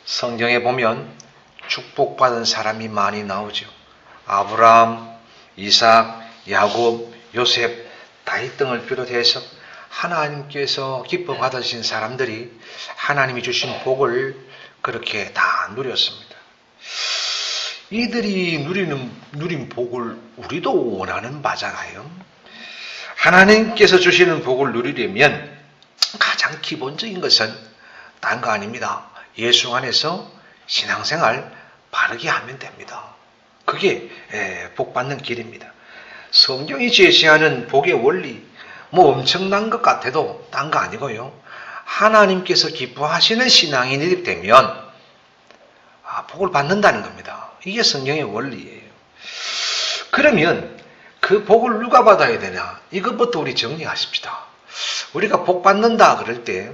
성경에 보면 축복받은 사람이 많이 나오죠. 아브라함, 이삭, 야곱, 요셉, 다윗 등을 비롯해서 하나님께서 기뻐 받으신 사람들이 하나님이 주신 복을 그렇게 다 누렸습니다. 이들이 누린 복을 우리도 원하는 바잖아요. 하나님께서 주시는 복을 누리려면 가장 기본적인 것은 딴 거 아닙니다. 예수 안에서 신앙생활 바르게 하면 됩니다. 그게 복 받는 길입니다. 성경이 제시하는 복의 원리, 엄청난 것 같아도 딴 거 아니고요. 하나님께서 기뻐하시는 신앙인이 되면 복을 받는다는 겁니다. 이게 성경의 원리예요. 그러면 그 복을 누가 받아야 되냐? 이것부터 우리 정리하십시다. 우리가 복 받는다 그럴 때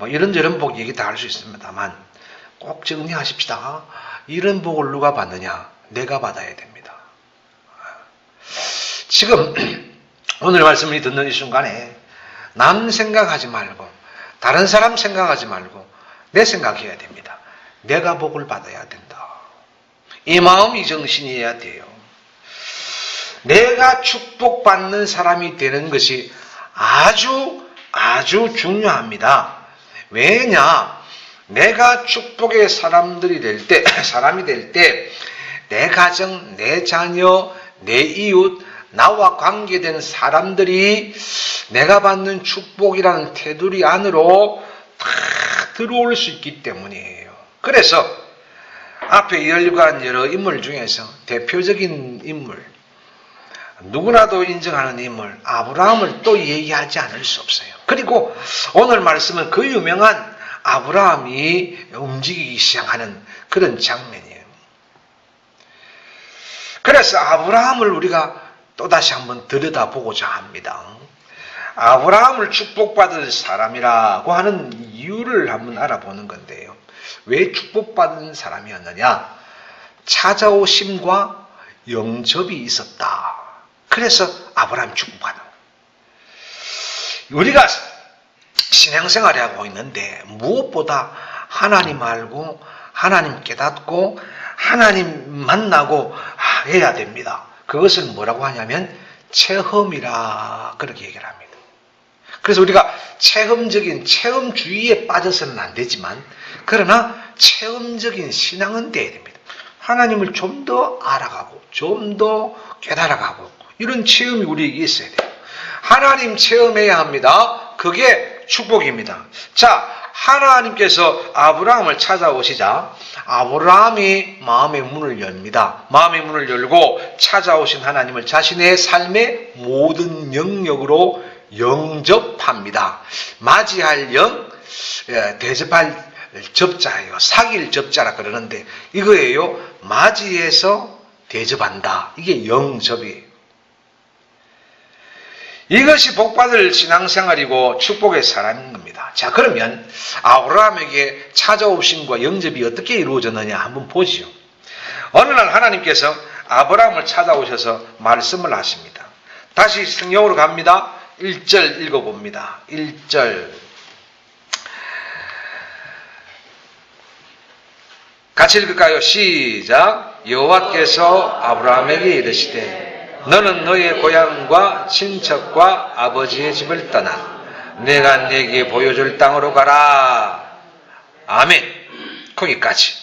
이런저런 복 얘기 다 할 수 있습니다만 꼭 정리하십시다. 이런 복을 누가 받느냐? 내가 받아야 됩니다. 지금 오늘 말씀을 듣는 이 순간에 남 생각하지 말고 다른 사람 생각하지 말고 내 생각해야 됩니다. 내가 복을 받아야 된다. 이 마음, 이 정신이어야 돼요. 내가 축복받는 사람이 되는 것이 아주 중요합니다. 왜냐? 내가 축복의 사람이 될 때 내 가정, 내 자녀, 내 이웃, 나와 관계된 사람들이 내가 받는 축복이라는 테두리 안으로 다 들어올 수 있기 때문이에요. 그래서 앞에 열간 여러 인물 중에서 대표적인 인물, 누구나도 인정하는 인물 아브라함을 또 얘기하지 않을 수 없어요. 그리고 오늘 말씀은 그 유명한 아브라함이 움직이기 시작하는 그런 장면이에요. 그래서 아브라함을 우리가 또다시 한번 들여다보고자 합니다. 아브라함을 축복받은 사람이라고 하는 이유를 한번 알아보는 건데요. 왜 축복받은 사람이었느냐? 찾아오심과 영접이 있었다. 그래서 아브라함이 축복받은 거예요. 우리가 신앙생활을 하고 있는데 무엇보다 하나님 알고 하나님 깨닫고 하나님 만나고 해야 됩니다. 그것을 뭐라고 하냐면 체험이라 그렇게 얘기를 합니다. 그래서 우리가 체험주의에 빠져서는 안 되지만 그러나 체험적인 신앙은 돼야 됩니다. 하나님을 좀 더 알아가고 좀 더 깨달아가고 이런 체험이 우리에게 있어야 돼요. 하나님 체험해야 합니다. 그게 축복입니다. 자, 하나님께서 아브라함을 찾아오시자 아브라함이 마음의 문을 엽니다. 마음의 문을 열고 찾아오신 하나님을 자신의 삶의 모든 영역으로 영접합니다. 맞이할 영, 대접할 접자예요. 사귈 접자라 그러는데 이거예요. 맞이해서 대접한다. 이게 영접이에요. 이것이 복받을 신앙생활이고 축복의 사람인 겁니다. 자, 그러면 아브라함에게 찾아오심과 영접이 어떻게 이루어졌느냐 한번 보지요. 어느 날 하나님께서 아브라함을 찾아오셔서 말씀을 하십니다. 다시 성경으로 갑니다. 1절 읽어봅니다. 1절 같이 읽을까요? 시작. 여호와께서 아브라함에게 이르시되 너는 너의 고향과 친척과 아버지의 집을 떠나 내가 네게 보여줄 땅으로 가라. 아멘. 거기까지.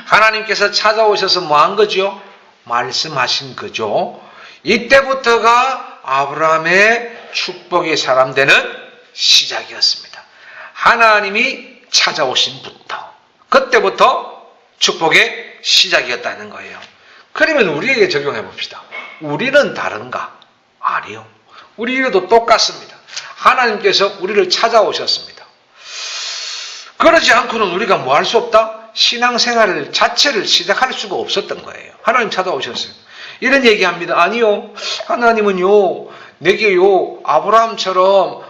하나님께서 찾아오셔서 뭐 한 거죠? 말씀하신 거죠. 이때부터가 아브라함의 축복의 사람 되는 시작이었습니다. 하나님이 찾아오신부터 그때부터 축복의 시작이었다는 거예요. 그러면 우리에게 적용해 봅시다. 우리는 다른가? 아니요. 우리도 똑같습니다. 하나님께서 우리를 찾아오셨습니다. 그러지 않고는 우리가 뭐 할 수 없다? 신앙생활 자체를 시작할 수가 없었던 거예요. 하나님 찾아오셨어요. 이런 얘기합니다. 아니요. 하나님은요, 내게요, 아브라함처럼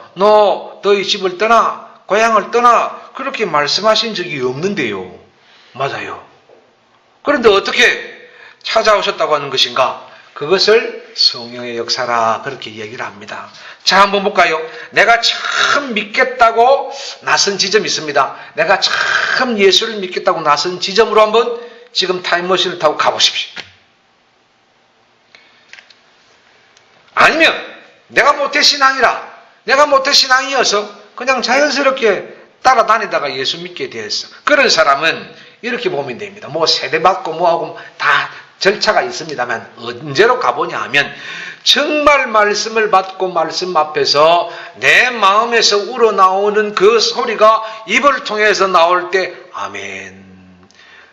너희 집을 떠나, 고향을 떠나, 그렇게 말씀하신 적이 없는데요. 맞아요. 그런데 어떻게 찾아오셨다고 하는 것인가? 그것을 성령의 역사라 그렇게 얘기를 합니다. 자, 한번 볼까요? 내가 참 믿겠다고 나선 지점이 있습니다. 내가 참 예수를 믿겠다고 나선 지점으로 한번 지금 타임머신을 타고 가보십시오. 아니면 내가 모태신앙이라, 내가 모태신앙이어서 그냥 자연스럽게 따라다니다가 예수 믿게 되었어. 그런 사람은 이렇게 보면 됩니다. 뭐 세대받고 뭐하고 다 절차가 있습니다만 언제로 가보냐 하면 정말 말씀을 받고 말씀 앞에서 내 마음에서 우러나오는 그 소리가 입을 통해서 나올 때 아멘,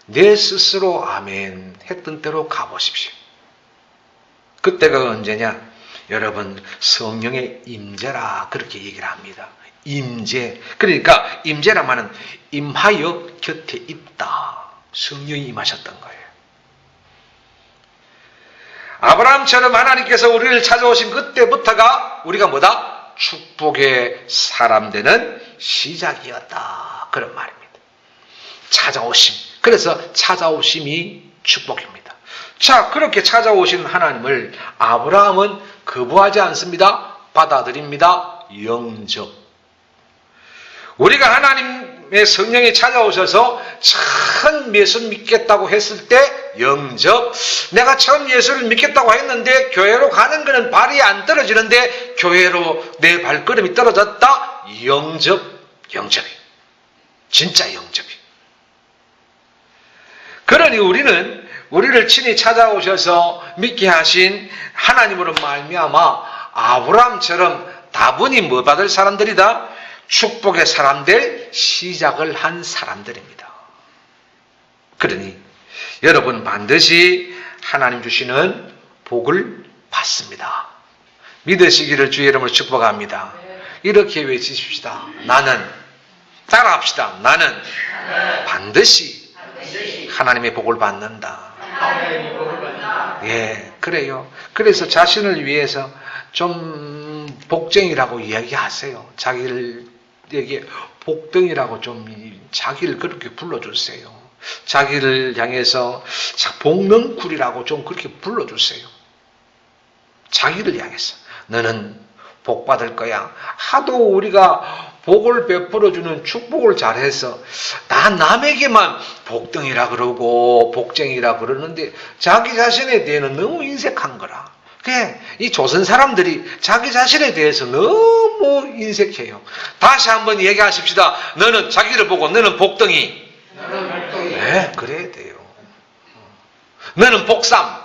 내 스스로 아멘 했던 때로 가보십시오. 그때가 언제냐? 여러분, 성령의 임재라 그렇게 얘기를 합니다. 임재. 그러니까 임재란 말은 임하여 곁에 있다. 성령이 임하셨던 거예요. 아브라함처럼 하나님께서 우리를 찾아오신 그때부터가 우리가 뭐다? 축복의 사람 되는 시작이었다. 그런 말입니다. 찾아오심. 그래서 찾아오심이 축복입니다. 자, 그렇게 찾아오신 하나님을 아브라함은 거부하지 않습니다. 받아들입니다. 영접. 우리가 하나님의 성령이 찾아오셔서 처음 예수 믿겠다고 했을 때 영접. 내가 처음 예수를 믿겠다고 했는데 교회로 가는 것은 발이 안 떨어지는데 교회로 내 발걸음이 떨어졌다. 영접. 영접이. 진짜 영접이. 그러니 우리를 친히 찾아오셔서 믿게 하신 하나님으로 말미암아 아브라함처럼 다분히 뭐 받을 사람들이다? 축복의 사람들, 시작을 한 사람들입니다. 그러니 여러분 반드시 하나님 주시는 복을 받습니다. 믿으시기를 주의 이름으로 축복합니다. 이렇게 외치십시다. 나는, 따라합시다. 나는 반드시 하나님의 복을 받는다. 예, 그래요. 그래서 자신을 위해서 좀 복쟁이라고 이야기하세요. 자기에게 복덩이라고 좀 자기를 그렇게 불러주세요. 자기를 향해서 복명쿨이라고 좀 그렇게 불러주세요. 자기를 향해서 너는 복 받을 거야. 하도 우리가 복을 베풀어주는 축복을 잘해서 다 남에게만 복덩이라 그러고 복쟁이라 그러는데 자기 자신에 대해서는 너무 인색한 거라. 그래, 이 조선 사람들이 자기 자신에 대해서 너무 인색해요. 다시 한번 얘기하십시다. 너는 자기를 보고 너는 복덩이. 네, 그래야 돼요. 너는 복삼.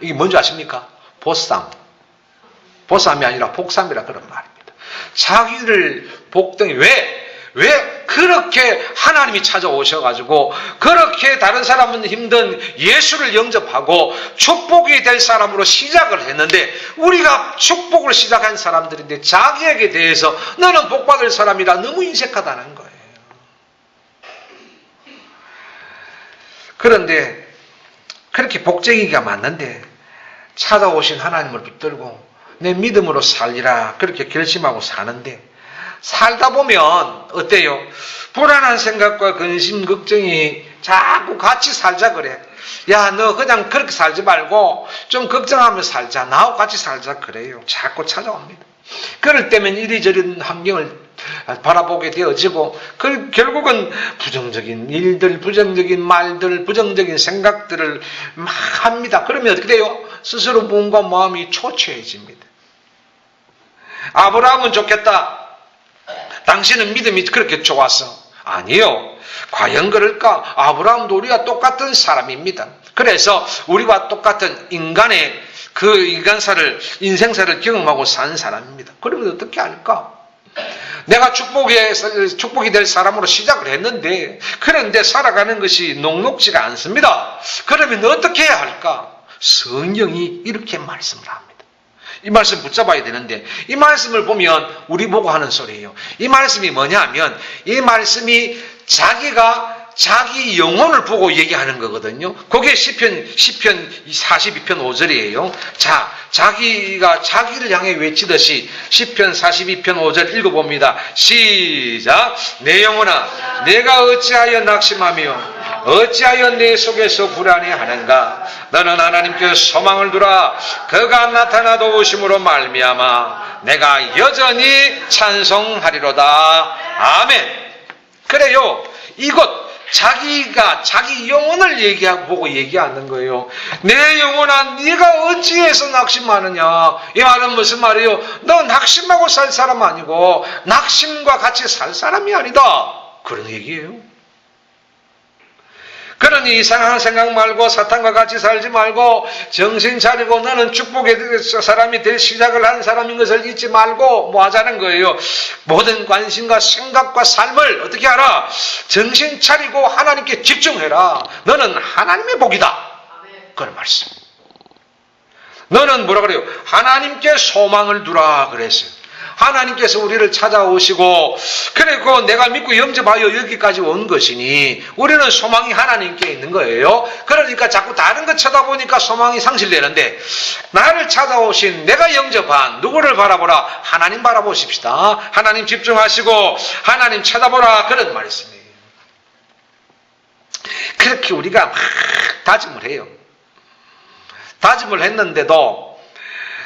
이게 뭔지 아십니까? 보쌈. 보쌈이 아니라 복삼이라 그런 말입니다. 자기를 복덩이. 왜 그렇게 하나님이 찾아오셔가지고 그렇게 다른 사람은 힘든 예수를 영접하고 축복이 될 사람으로 시작을 했는데 우리가 축복을 시작한 사람들인데 자기에게 대해서 너는 복받을 사람이라 너무 인색하다는 거예요. 그런데 그렇게 복쟁이가 맞는데 찾아오신 하나님을 붙들고 내 믿음으로 살리라 그렇게 결심하고 사는데 살다 보면 어때요? 불안한 생각과 근심, 걱정이 자꾸 같이 살자 그래. 야, 너 그냥 그렇게 살지 말고 좀 걱정하며 살자. 나하고 같이 살자 그래요. 자꾸 찾아옵니다. 그럴 때면 이리저리 환경을 바라보게 되어지고 결국은 부정적인 일들, 부정적인 말들, 부정적인 생각들을 막 합니다. 그러면 어떻게 돼요? 스스로 몸과 마음이 초췌해집니다. 아브라함은 좋겠다. 당신은 믿음이 그렇게 좋았어. 아니요. 과연 그럴까? 아브라함도 우리와 똑같은 사람입니다. 그래서 우리와 똑같은 인간의 그 인생사를 경험하고 산 사람입니다. 그러면 어떻게 할까? 내가 축복이 될 사람으로 시작을 했는데 그런데 살아가는 것이 녹록지가 않습니다. 그러면 어떻게 해야 할까? 성령이 이렇게 말씀을 합니다. 이 말씀 붙잡아야 되는데 이 말씀을 보면 우리 보고 하는 소리예요. 이 말씀이 뭐냐면 이 말씀이 자기가 자기 영혼을 보고 얘기하는 거거든요. 그게 시편 42편 5절이에요. 자, 자기가 자기를 향해 외치듯이 시편 42편 5절 읽어봅니다. 시작. 내 영혼아 내가 어찌하여 낙심하며 어찌하여 내 속에서 불안해하는가? 너는 하나님께 소망을 두라. 그가 나타나도 오심으로 말미암아 내가 여전히 찬송하리로다. 아멘. 그래요. 이곳 자기가 자기 영혼을 보고 얘기하는 거예요. 내 영혼아, 네가 어찌해서 낙심하느냐? 이 말은 무슨 말이에요? 너 낙심하고 살 사람 아니고 낙심과 같이 살 사람이 아니다, 그런 얘기예요. 그러니 이상한 생각 말고 사탄과 같이 살지 말고 정신 차리고 너는 축복의 사람이 될 시작을 한 사람인 것을 잊지 말고 뭐 하자는 거예요? 모든 관심과 생각과 삶을 어떻게 하라? 정신 차리고 하나님께 집중해라. 너는 하나님의 복이다, 그런 말씀. 너는 뭐라 그래요? 하나님께 소망을 두라 그랬어요. 하나님께서 우리를 찾아오시고 그리고 내가 믿고 영접하여 여기까지 온 것이니 우리는 소망이 하나님께 있는 거예요. 그러니까 자꾸 다른 것 쳐다보니까 소망이 상실되는데, 나를 찾아오신 내가 영접한 누구를 바라보라? 하나님 바라보십시다. 하나님 집중하시고 하나님 쳐다보라, 그런 말씀이에요. 그렇게 우리가 막 다짐을 해요. 다짐을 했는데도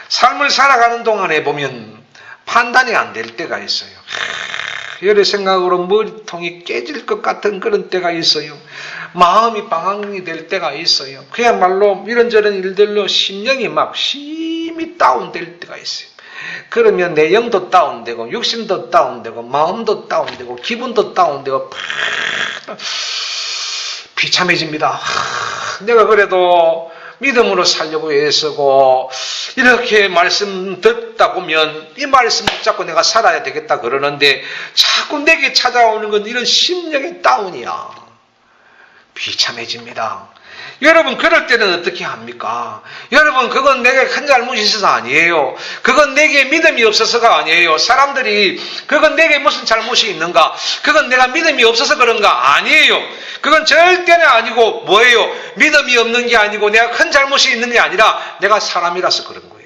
삶을 살아가는 동안에 보면 판단이 안 될 때가 있어요. 여러 생각으로 머리통이 깨질 것 같은 그런 때가 있어요. 마음이 방황이 될 때가 있어요. 그야말로 이런저런 일들로 심령이 막 심히 다운될 때가 있어요. 그러면 내 영도 다운되고 육신도 다운되고 마음도 다운되고 기분도 다운되고 비참해집니다. 내가 그래도 믿음으로 살려고 애쓰고 이렇게 말씀 듣다 보면 이 말씀 붙잡고 내가 살아야 되겠다 그러는데 자꾸 내게 찾아오는 건 이런 심령의 다운이야. 비참해집니다. 여러분, 그럴 때는 어떻게 합니까? 여러분, 그건 내게 큰 잘못이 있어서 아니에요. 그건 내게 믿음이 없어서가 아니에요. 사람들이 그건 내게 무슨 잘못이 있는가? 그건 내가 믿음이 없어서 그런가? 아니에요. 그건 절대는 아니고 뭐예요? 믿음이 없는 게 아니고 내가 큰 잘못이 있는 게 아니라 내가 사람이라서 그런 거예요.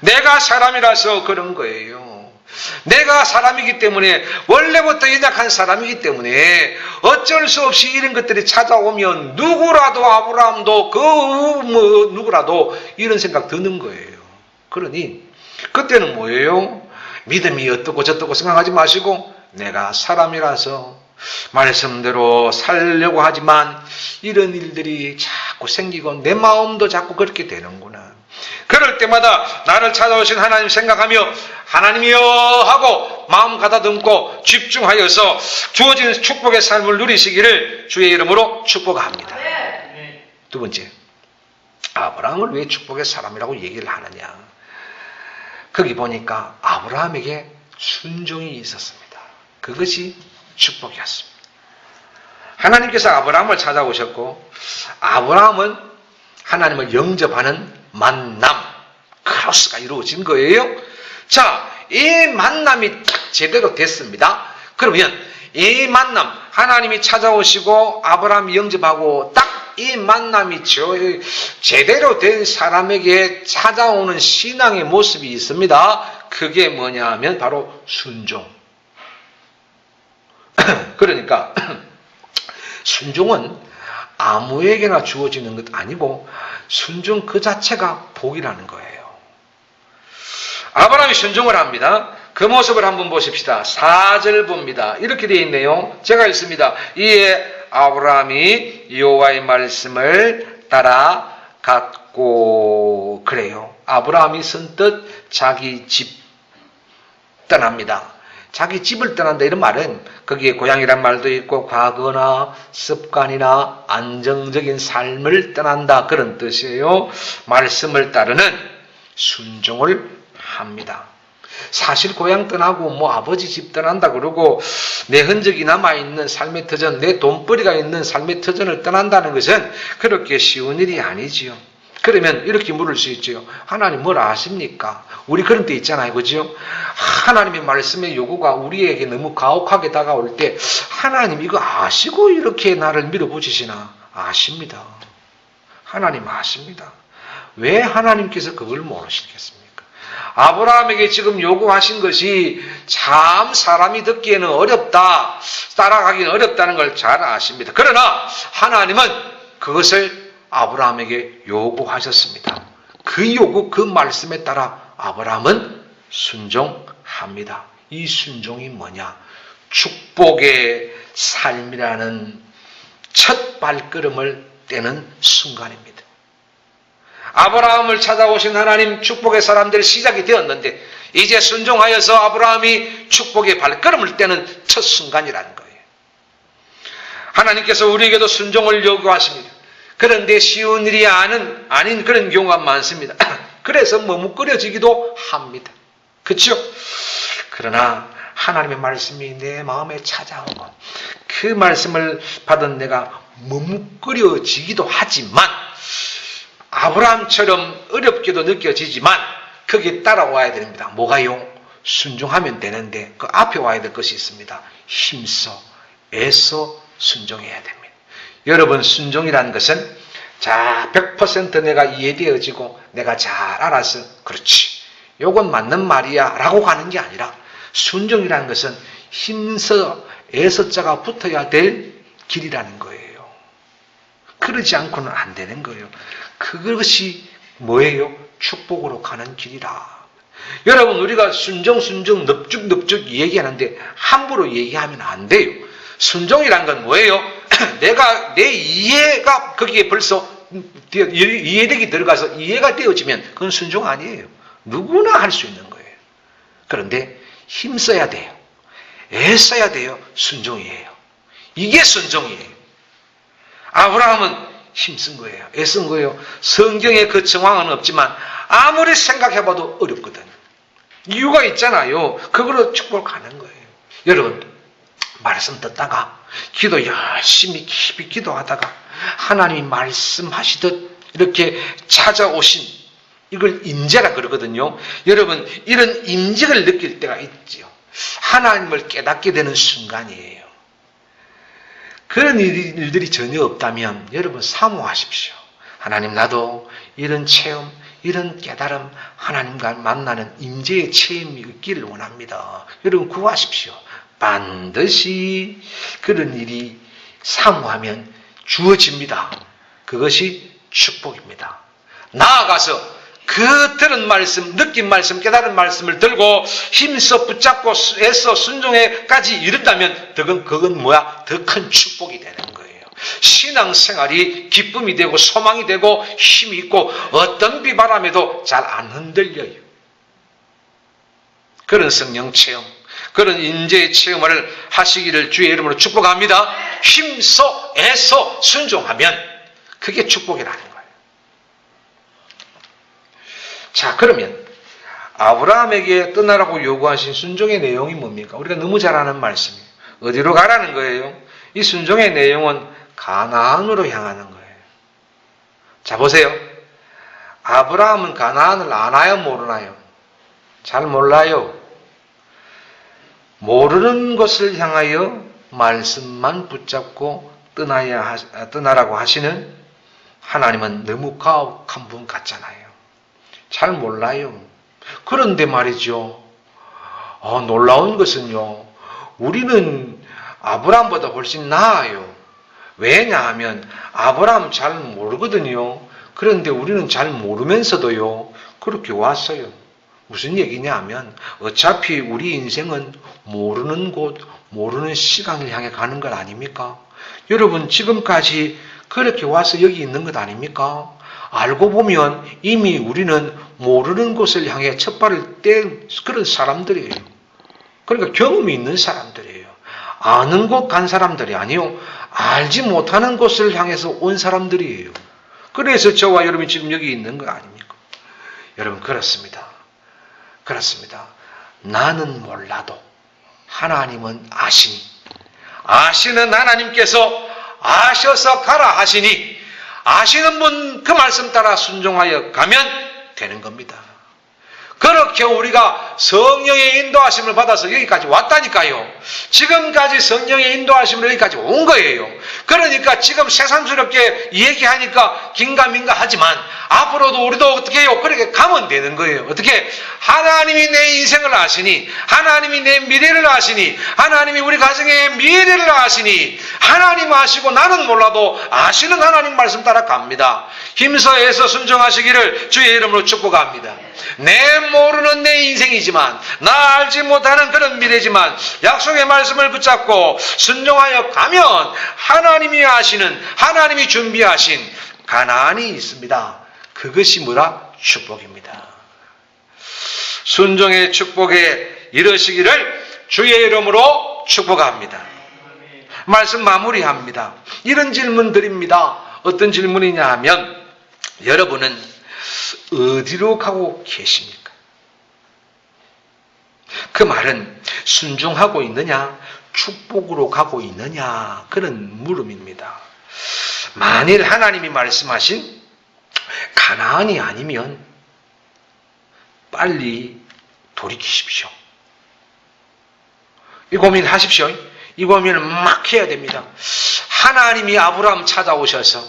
내가 사람이라서 그런 거예요. 내가 사람이기 때문에, 원래부터 연약한 사람이기 때문에 어쩔 수 없이 이런 것들이 찾아오면 누구라도, 아브라함도 누구라도 이런 생각 드는 거예요. 그러니 그때는 뭐예요? 믿음이 어떻고 저떻고 생각하지 마시고 내가 사람이라서 말씀대로 살려고 하지만 이런 일들이 자꾸 생기고 내 마음도 자꾸 그렇게 되는구나. 그럴 때마다 나를 찾아오신 하나님 생각하며 하나님이여 하고 마음 가다듬고 집중하여서 주어진 축복의 삶을 누리시기를 주의 이름으로 축복합니다. 두 번째, 아브라함을 왜 축복의 사람이라고 얘기를 하느냐? 거기 보니까 아브라함에게 순종이 있었습니다. 그것이 축복이었습니다. 하나님께서 아브라함을 찾아오셨고 아브라함은 하나님을 영접하는 만남, 크로스가 이루어진 거예요. 자, 이 만남이 딱 제대로 됐습니다. 그러면 이 만남, 하나님이 찾아오시고 아브라함이 영접하고 딱 이 만남이 제대로 된 사람에게 찾아오는 신앙의 모습이 있습니다. 그게 뭐냐 하면 바로 순종. 그러니까 순종은 아무에게나 주어지는 것 아니고 순종 그 자체가 복이라는 거예요. 아브라함이 순종을 합니다. 그 모습을 한번 보십시다. 4절 봅니다. 이렇게 되어 있네요. 제가 읽습니다. 이에 아브라함이 여호와의 말씀을 따라갔고, 그래요. 아브라함이 선뜻 자기 집 떠납니다. 자기 집을 떠난다 이런 말은 거기에 고향이란 말도 있고 과거나 습관이나 안정적인 삶을 떠난다 그런 뜻이에요. 말씀을 따르는 순종을 합니다. 사실 고향 떠나고 뭐 아버지 집 떠난다 그러고 내 흔적이 남아있는 삶의 터전, 내 돈벌이가 있는 삶의 터전을 떠난다는 것은 그렇게 쉬운 일이 아니지요. 그러면 이렇게 물을 수 있죠. 하나님 뭘 아십니까? 우리 그런 때 있잖아요. 그죠? 하나님의 말씀의 요구가 우리에게 너무 가혹하게 다가올 때 하나님 이거 아시고 이렇게 나를 밀어붙이시나? 아십니다. 하나님 아십니다. 왜 하나님께서 그걸 모르시겠습니까? 아브라함에게 지금 요구하신 것이 참 사람이 듣기에는 어렵다, 따라가기는 어렵다는 걸 잘 아십니다. 그러나 하나님은 그것을 아브라함에게 요구하셨습니다. 그 요구, 그 말씀에 따라 아브라함은 순종합니다. 이 순종이 뭐냐? 축복의 삶이라는 첫 발걸음을 떼는 순간입니다. 아브라함을 찾아오신 하나님, 축복의 사람들의 시작이 되었는데 이제 순종하여서 아브라함이 축복의 발걸음을 떼는 첫 순간이라는 거예요. 하나님께서 우리에게도 순종을 요구하십니다. 그런데 쉬운 일이 아닌 그런 경우가 많습니다. 그래서 머뭇거려지기도 합니다. 그렇죠? 그러나 하나님의 말씀이 내 마음에 찾아오고 그 말씀을 받은 내가 머뭇거려지기도 하지만 아브라함처럼 어렵게도 느껴지지만 거기에 따라와야 됩니다. 뭐가요? 순종하면 되는데 그 앞에 와야 될 것이 있습니다. 힘써, 애써 순종해야 됩니다. 여러분, 순종이라는 것은 자 100% 내가 이해되어지고 내가 잘 알아서 그렇지, 요건 맞는 말이야 라고 가는 게 아니라 순종이라는 것은 힘써, 애써자가 붙어야 될 길이라는 거예요. 그러지 않고는 안 되는 거예요. 그것이 뭐예요? 축복으로 가는 길이라. 여러분, 우리가 순종 넙죽 얘기하는데 함부로 얘기하면 안 돼요. 순종이란 건 뭐예요? 내 이해가 거기에 벌써 이해력이 들어가서 이해가 되어지면 그건 순종 아니에요. 누구나 할 수 있는 거예요. 그런데 힘써야 돼요. 애써야 돼요. 순종이에요. 이게 순종이에요. 아브라함은 힘쓴 거예요. 애쓴 거예요. 성경에 그 정황은 없지만 아무리 생각해봐도 어렵거든. 이유가 있잖아요. 그걸로 축복하는 거예요. 여러분, 말씀 듣다가 기도 열심히 깊이 기도하다가 하나님이 말씀하시듯 이렇게 찾아오신 이걸 임재라 그러거든요. 여러분, 이런 임재를 느낄 때가 있죠. 하나님을 깨닫게 되는 순간이에요. 그런 일들이 전혀 없다면 여러분 사모하십시오. 하나님, 나도 이런 체험, 이런 깨달음, 하나님과 만나는 임재의 체험이 있기를 원합니다. 여러분 구하십시오. 반드시 그런 일이 사모하면 주어집니다. 그것이 축복입니다. 나아가서 그 들은 말씀, 느낀 말씀, 깨달은 말씀을 들고 힘써 붙잡고 애써 순종에까지 이른다면 그건 뭐야? 더 큰 축복이 되는 거예요. 신앙생활이 기쁨이 되고 소망이 되고 힘이 있고 어떤 비바람에도 잘 안 흔들려요. 그런 성령 체험, 그런 인재의 체험을 하시기를 주의 이름으로 축복합니다. 힘써 애써 순종하면 그게 축복이라는 거예요. 자, 그러면 아브라함에게 떠나라고 요구하신 순종의 내용이 뭡니까? 우리가 너무 잘 아는 말씀이에요. 어디로 가라는 거예요? 이 순종의 내용은 가나안으로 향하는 거예요. 자, 보세요. 아브라함은 가나안을 아나요, 모르나요? 잘 몰라요. 모르는 것을 향하여 말씀만 붙잡고 떠나라고 하시는 하나님은 너무 가혹한 분 같잖아요. 잘 몰라요. 그런데 말이죠. 놀라운 것은요, 우리는 아브라함보다 훨씬 나아요. 왜냐하면 아브라함 잘 모르거든요. 그런데 우리는 잘 모르면서도요, 그렇게 왔어요. 무슨 얘기냐 하면 어차피 우리 인생은 모르는 곳, 모르는 시간을 향해 가는 것 아닙니까? 여러분, 지금까지 그렇게 와서 여기 있는 것 아닙니까? 알고 보면 이미 우리는 모르는 곳을 향해 첫 발을 뗀 그런 사람들이에요. 그러니까 경험이 있는 사람들이에요. 아는 곳 간 사람들이 아니요, 알지 못하는 곳을 향해서 온 사람들이에요. 그래서 저와 여러분이 지금 여기 있는 거 아닙니까? 여러분, 그렇습니다. 그렇습니다. 나는 몰라도 하나님은 아시니, 아시는 하나님께서 아셔서 가라 하시니, 아시는 분 그 말씀 따라 순종하여 가면 되는 겁니다. 그렇게 우리가 성령의 인도하심을 받아서 여기까지 왔다니까요. 지금까지 성령의 인도하심으로 여기까지 온 거예요. 그러니까 지금 새삼스럽게 얘기하니까 긴가민가 하지만 앞으로도 우리도 어떻게 해요? 그렇게 가면 되는 거예요. 어떻게? 하나님이 내 인생을 아시니, 하나님이 내 미래를 아시니, 하나님이 우리 가정의 미래를 아시니, 하나님 아시고 나는 몰라도 아시는 하나님 말씀 따라 갑니다. 힘서해서 순종하시기를 주의 이름으로 축복합니다. 내 모르는 내 인생이지만, 나 알지 못하는 그런 미래지만 약속의 말씀을 붙잡고 순종하여 가면 하나님이 아시는, 하나님이 준비하신 가나안이 있습니다. 그것이 뭐라? 축복입니다. 순종의 축복에 이르시기를 주의 이름으로 축복합니다. 말씀 마무리합니다. 이런 질문 드립니다. 어떤 질문이냐 하면, 여러분은 어디로 가고 계십니까? 그 말은 순종하고 있느냐, 축복으로 가고 있느냐, 그런 물음입니다. 만일 하나님이 말씀하신 가나안이 아니면 빨리 돌이키십시오. 이 고민하십시오. 이 고민을 막 해야 됩니다. 하나님이 아브라함 찾아오셔서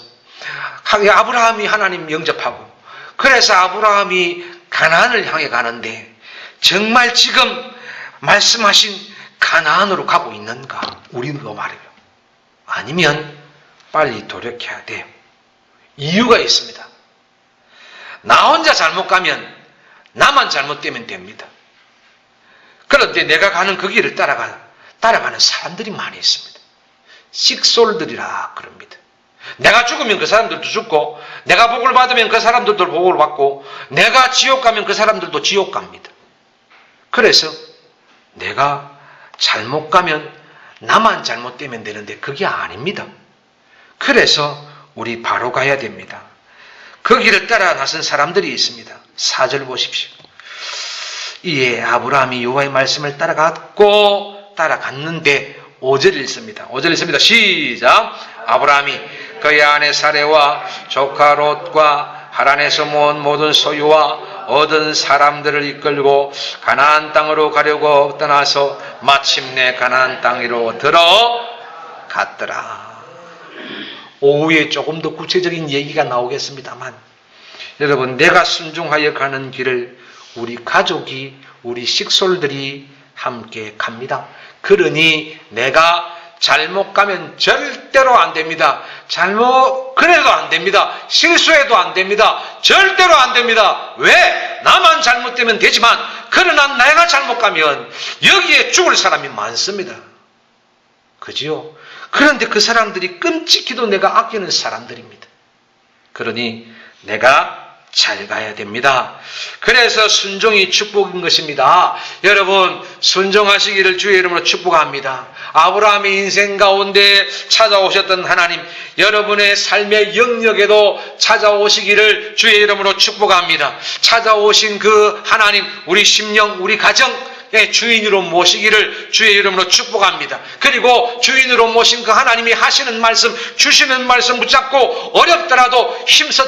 아브라함이 하나님 영접하고, 그래서 아브라함이 가나안을 향해 가는데 정말 지금 말씀하신 가나안으로 가고 있는가? 우리도 말이에요. 아니면 빨리 돌이켜야 돼요. 이유가 있습니다. 나 혼자 잘못 가면 나만 잘못되면 됩니다. 그런데 내가 가는 그 길을 따라가는 사람들이 많이 있습니다. 식솔들이라 그럽니다. 내가 죽으면 그 사람들도 죽고, 내가 복을 받으면 그 사람들도 복을 받고, 내가 지옥 가면 그 사람들도 지옥 갑니다. 그래서 내가 잘못 가면 나만 잘못되면 되는데 그게 아닙니다. 그래서 우리 바로 가야 됩니다. 그 길을 따라 나선 사람들이 있습니다. 4절 보십시오. 이에 아브라함이 여호와의 말씀을 따라갔는데 5절 읽습니다. 5절 읽습니다. 시작. 아브라함이 그의 아내 사레와 조카 롯과 하란에서 모은 모든 소유와 얻은 사람들을 이끌고 가나안 땅으로 가려고 떠나서 마침내 가나안 땅으로 들어갔더라. 오후에 조금 더 구체적인 얘기가 나오겠습니다만, 여러분, 내가 순종하여 가는 길을 우리 가족이, 우리 식솔들이 함께 갑니다. 그러니 내가 잘못 가면 절대로 안 됩니다. 그래도 안 됩니다. 실수해도 안 됩니다. 절대로 안 됩니다. 왜? 나만 잘못되면 되지만, 그러나 내가 잘못 가면 여기에 죽을 사람이 많습니다. 그지요? 그런데 그 사람들이 끔찍히도 내가 아끼는 사람들입니다. 그러니 내가 잘 가야 됩니다. 그래서 순종이 축복인 것입니다. 여러분, 순종하시기를 주의 이름으로 축복합니다. 아브라함의 인생 가운데 찾아오셨던 하나님, 여러분의 삶의 영역에도 찾아오시기를 주의 이름으로 축복합니다. 찾아오신 그 하나님, 우리 심령, 우리 가정 주인으로 모시기를 주의 이름으로 축복합니다. 그리고 주인으로 모신 그 하나님이 하시는 말씀, 주시는 말씀 붙잡고 어렵더라도 힘써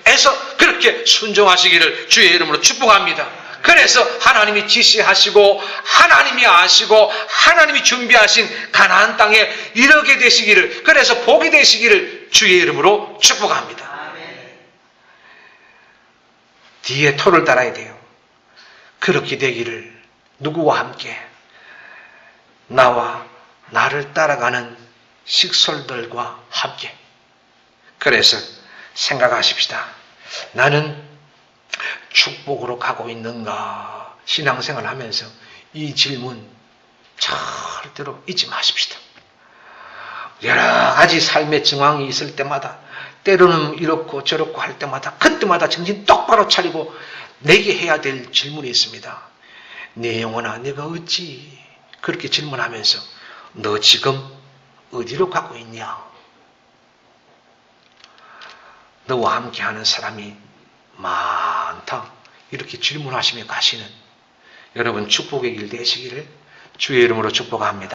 애써 그렇게 순종하시기를 주의 이름으로 축복합니다. 그래서 하나님이 지시하시고, 하나님이 아시고, 하나님이 준비하신 가나안 땅에 이르게 되시기를, 그래서 복이 되시기를 주의 이름으로 축복합니다. 뒤에 토를 달아야 돼요. 그렇게 되기를 누구와 함께? 나와 나를 따라가는 식솔들과 함께. 그래서 생각하십시다. 나는 축복으로 가고 있는가? 신앙생활 하면서 이 질문 절대로 잊지 마십시다. 여러 가지 삶의 정황이 있을 때마다, 때로는 이렇고 저렇고 할 때마다, 그때마다 정신 똑바로 차리고 내게 해야 될 질문이 있습니다. 내 영혼아, 내가 어찌 그렇게 질문하면서 너 지금 어디로 가고 있냐? 너와 함께하는 사람이 많다. 이렇게 질문하시며 가시는 여러분 축복의 길 되시기를 주의 이름으로 축복합니다.